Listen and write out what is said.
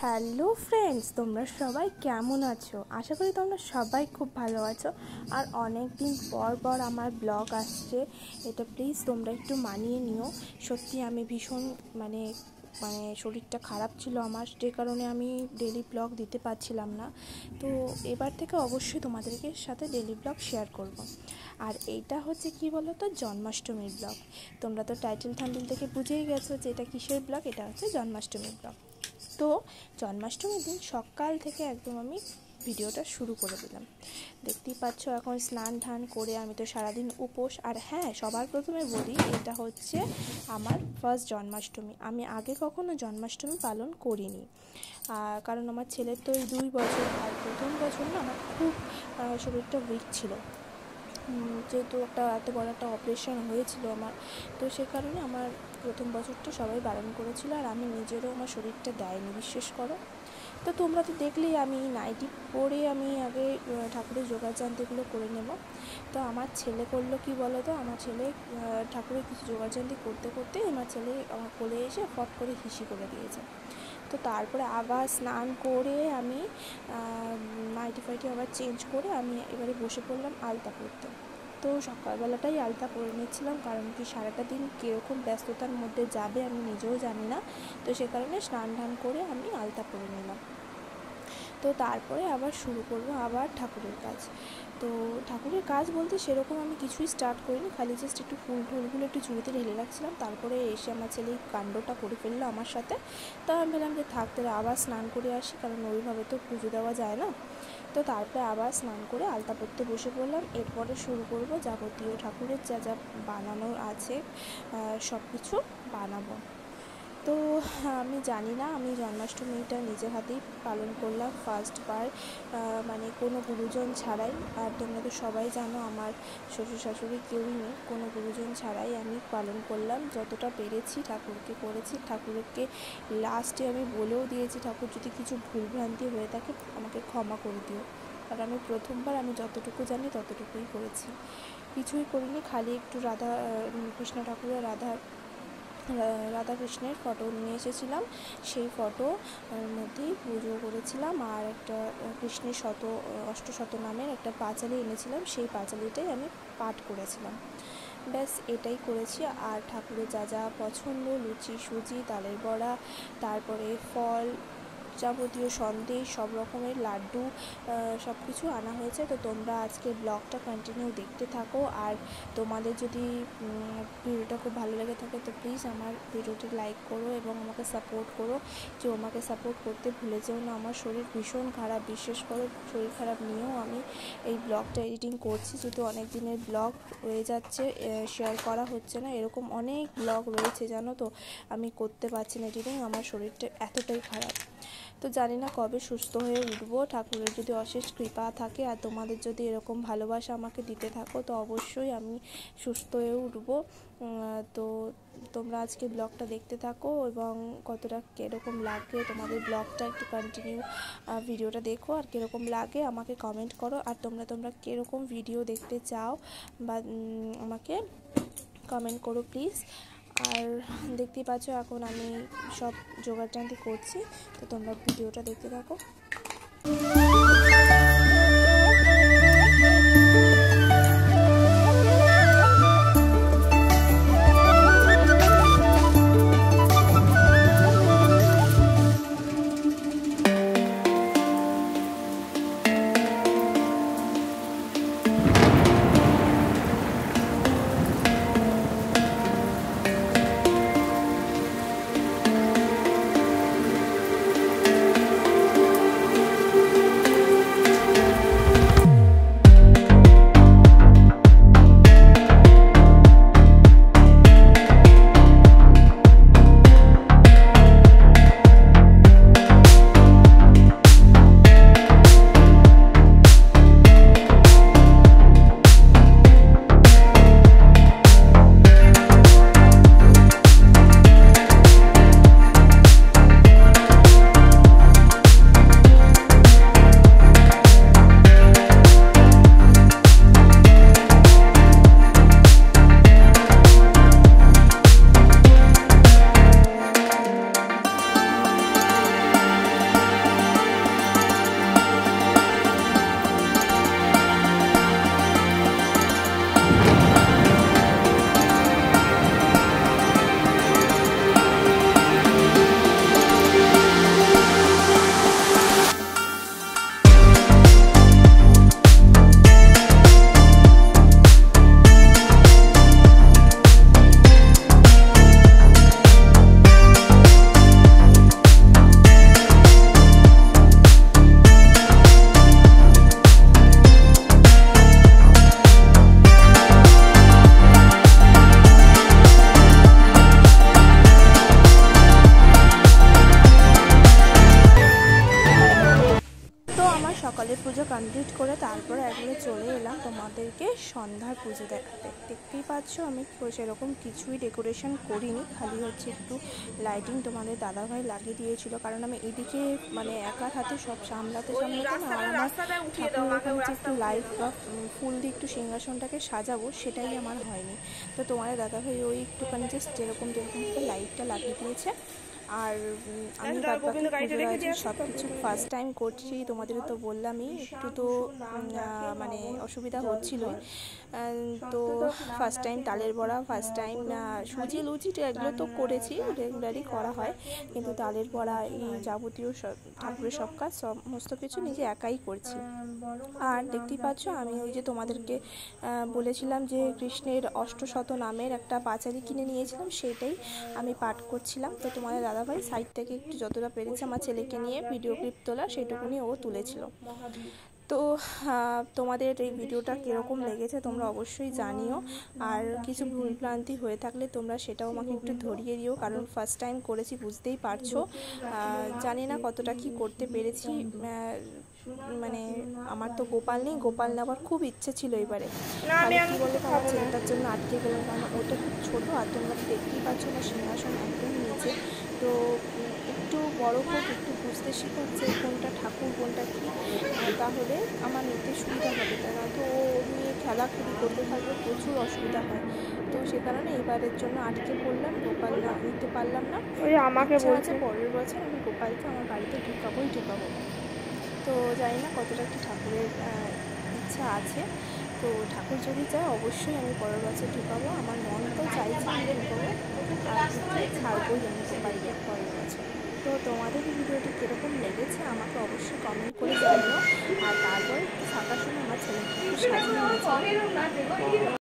Hello friends, তোমরা সবাই কেমন আছো? আশা করি তোমরা সবাই খুব ভালো আছো। আর অনেক দিন পর আমার ব্লগ আসছে, এটা প্লিজ তোমরা একটু মানিয়ে নিও। সত্যি আমি ভীষণ মানে শরীরটা খারাপ ছিল আমার, যে কারণে আমি ডেলি ব্লগ দিতে পারছিলাম না। তো এবার থেকে অবশ্যই তোমাদেরকে সাথে ডেলি ব্লগ শেয়ার করব। আর এইটা হচ্ছে কি বলো তো, জন্মাষ্টমীর ব্লগ। তোমরা তো টাইটেল থাম্বনেল থেকে বুঝেই গেছো যে এটা কিসের ব্লগ। এটা হচ্ছে জন্মাষ্টমীর ব্লগ। তো জন্মাষ্টমীর দিন সকাল থেকে একদম আমি ভিডিওটা শুরু করে দিলাম। দেখতেই পাচ্ছ এখন স্নান ধান করে আমি তো সারাদিন উপোস। আর হ্যাঁ, সবার প্রথমে বলি এটা হচ্ছে আমার ফার্স্ট জন্মাষ্টমী। আমি আগে কখনো জন্মাষ্টমী পালন করিনি, কারণ আমার ছেলের তো এই 2 বছর। আর প্রথম বছর না আমার খুব শরীরটা উইক ছিল, যেহেতু এত বড় একটা অপারেশন হয়েছিল আমার। তো সে কারণে আমার প্রথম বছরটা সবাই বারণ করেছিল, আর আমি নিজেরও আমার শরীরটা দেয়নি, বিশ্বাস করো। তো তোমরা তো দেখলেই আমি নাইটি পরে আমি আগে ঠাকুরের যোগাযান্তিগুলো করে নেব। তো আমার ছেলে করলো কি বলো তো, আমার ছেলে ঠাকুরের কিছু যোগাযান্তি করতে করতে আমার ছেলে আমার কোলে এসে ফট করে হিসি করে দিয়েছে। তো তারপরে আবার স্নান করে আমি নাইটি ফাইটি আবার চেঞ্জ করে আমি এবারে বসে পড়লাম আলতা পরতে। তো সকালবেলাটাই আলতা পরে নিচ্ছিলাম, কারণ কি সারাটা দিন কীরকম ব্যস্ততার মধ্যে যাবে আমি নিজেও জানি না। তো সে কারণে স্নান ধান করে আমি আলতা পরে নিলাম। তো তারপরে আবার শুরু করব আবার ঠাকুরের কাজ। তো ঠাকুরের কাজ বলতে সেরকম আমি কিছুই স্টার্ট করিনি, খালি জাস্ট একটু ফুল টুলগুলো একটু ঝুড়িতে ঢেলে রাখছিলাম। তারপরে এসে আমার ছেলে এই কাণ্ডটা করে ফেললো আমার সাথে। তো আমি বললাম যে থাকতে আবার স্নান করে আসি, কারণ ওইভাবে তো পুজো দেওয়া যায় না। তো তারপরে আবার স্নান করে আলতা পরতে বসে পড়লাম। এরপরে শুরু করব যাবতীয় ঠাকুরের যা যা বানানোর আছে সব কিছু বানাবো। তো আমি জানি না, আমি জন্মাষ্টমীটা নিজের হাতেই পালন করলাম ফার্স্টবার, মানে কোনো গুরুজন ছাড়াই। আর তোমরা তো সবাই জানো আমার শ্বশুর শাশুড়ি কেউই নেই, কোনো গুরুজন ছাড়াই আমি পালন করলাম। যতটা পেরেছি ঠাকুরকে করেছি। ঠাকুরকে লাস্টে আমি বলেও দিয়েছি, ঠাকুর যদি কিছু ভুলভ্রান্তি হয়ে থাকে আমাকে ক্ষমা করে দিও। আর আমি প্রথমবার আমি যতটুকু জানি ততটুকুই করেছি, কিছুই করিনি। খালি একটু কৃষ্ণ ঠাকুরের রাধাকৃষ্ণের ফটো নিয়ে এসেছিলাম, সেই ফটো মধ্যেই পুজো করেছিলাম। আর একটা কৃষ্ণের অষ্টশত নামের একটা পাঁচালি এনেছিলাম, সেই পাঁচালিটাই আমি পাঠ করেছিলাম। ব্যাস এটাই করেছি। আর ঠাকুরের যা যা পছন্দ, লুচি সুজি তালের বড়া, তারপরে ফল, যাবতীয় সন্দেশ, সব রকমের লাড্ডু, সব কিছু আনা হয়েছে। তো তোমরা আজকে ব্লগটা কন্টিনিউ দেখতে থাকো। আর তোমাদের যদি ভিডিওটা খুব ভালো লেগে থাকে তো প্লিজ আমার ভিডিওটি লাইক করো এবং আমাকে সাপোর্ট করো। যে আমাকে সাপোর্ট করতে ভুলে যেও না। আমার শরীর ভীষণ খারাপ, বিশ্বাস করো। শরীর খারাপ নিয়েও আমি এই ব্লগটা এডিটিং করছি, যেহেতু অনেক দিনের ব্লগ রয়ে যাচ্ছে, শেয়ার করা হচ্ছে না। এরকম অনেক ব্লগ রয়েছে জানো তো, আমি করতে পারছি না এডিটিং, আমার শরীরটা এতটাই খারাপ। তো জানি না কবে সুস্থ হয়ে উঠবো। ঠাকুরের যদি অশেষ কৃপা থাকে আর তোমাদের যদি এরকম ভালোবাসা আমাকে দিতে থাকো তো অবশ্যই আমি সুস্থ হয়ে উঠবো। তো তোমরা আজকে ব্লগটা দেখতে থাকো এবং কতটা কীরকম লাগে তোমাদের ব্লগটা একটু কন্টিনিউ ভিডিওটা দেখো। আর কীরকম লাগে আমাকে কমেন্ট করো। আর তোমরা কীরকম ভিডিও দেখতে চাও বা আমাকে কমেন্ট করো প্লিজ। আর দেখতেই পাচ্ছ এখন আমি সব জোগাড়জান্তি করছি, তো তোমরা ভিডিওটা দেখতে থাকো। পুজো কমপ্লিট করে তারপরে একবারে চলে এলাম তোমাদেরকে সন্ধ্যার পুজো দেখাতে। দেখতেই পাচ্ছ আমি সেরকম কিছুই ডেকোরেশন করিনি, খালি হচ্ছে একটু লাইটিং তোমাদের দাদাভাই লাগিয়ে দিয়েছিল, কারণ আমি এদিকে মানে একার হাতে সব সামলাতে না, আর আমার ঠাকুরের ওখানে যে একটু লাইট বা ফুল দিয়ে একটু সিংহাসনটাকে সাজাবো সেটাই আমার হয়নি। তো তোমাদের দাদাভাই ওই একটুখানি জাস্ট যেরকম লাইটটা লাগিয়ে দিয়েছে। আর আমি বাদবাকি সব কিছু ফার্স্ট টাইম করছি, তোমাদের তো বললামই একটু তো মানে অসুবিধা হচ্ছিলোই। তো ফার্স্ট টাইম তালের বড়া, ফার্স্ট টাইম সুজি লুচি এগুলো তো করেছি, রেগুলারই করা হয়, কিন্তু তালের বড়া এই যাবতীয় ঠাকুরের সব কাজ সমস্ত কিছু নিজে একাই করছি। আর দেখতেই পাচ্ছ আমি ওই যে তোমাদেরকে বলেছিলাম যে কৃষ্ণের অষ্টশত নামের একটা পাঁচালি কিনে নিয়েছিলাম, সেটাই আমি পাঠ করছিলাম। তো তোমাদের দাদাভাই সাইড থেকে একটু যতটা পেরেছে আমার ছেলেকে নিয়ে ভিডিও ক্লিপ তোলা সেটুকুনি ও তুলেছিল। তো তোমাদের এই ভিডিওটা কীরকম লেগেছে তোমরা অবশ্যই জানিও, আর কিছু ভুলভ্রান্তি হয়ে থাকলে তোমরা সেটাও আমাকে একটু ধরিয়ে দিও, কারণ ফার্স্ট টাইম করেছি বুঝতেই পারছো। জানি না কতটা কি করতে পেরেছি, মানে আমার তো গোপাল নেই, গোপাল নেওয়ার খুব ইচ্ছে ছিল এবারে। কী বলে আমার ছেলেটার জন্য আটকে গেলাম, কারণ ওটা খুব ছোটো, আর তোমরা দেখতেই পাচ্ছ না সিংহাসন একদম নিচে। তো একটু বড় হোক, একটু বুঝতে শিখুক যে কোনটা ঠাকুর কোনটা কী, তাহলে আমার নিতে সুবিধা হবে, তাই না? তো ও নিয়ে খেলাখেলি করতে থাকলে প্রচুর অসুবিধা হয়। তো সে কারণে এবারের জন্য আটকে পড়লাম, গোপাল নিতে পারলাম না। ওই আমাকে বলছে পরের বছর আমি গোপালকে আমার বাড়িতে ঢুকাবো। তো জানি না কতটা কি ঠাকুরের ইচ্ছা আছে, তো ঠাকুর যদি চায় অবশ্যই আমি পরের বছর ঢুকাবো। আমার মন তো চাইছে আমি ঢুকাবো, আর ছাড়বোই আমি গোপালকে পরের বছর। তো তোমাদের এই ভিডিওটি কীরকম লেগেছে আমাকে অবশ্যই কমেন্ট করে জানিও। আর তারপরে একটু ফাঁকার সময় আমার ছেলেকে একটু সাজিয়ে নিয়েছি।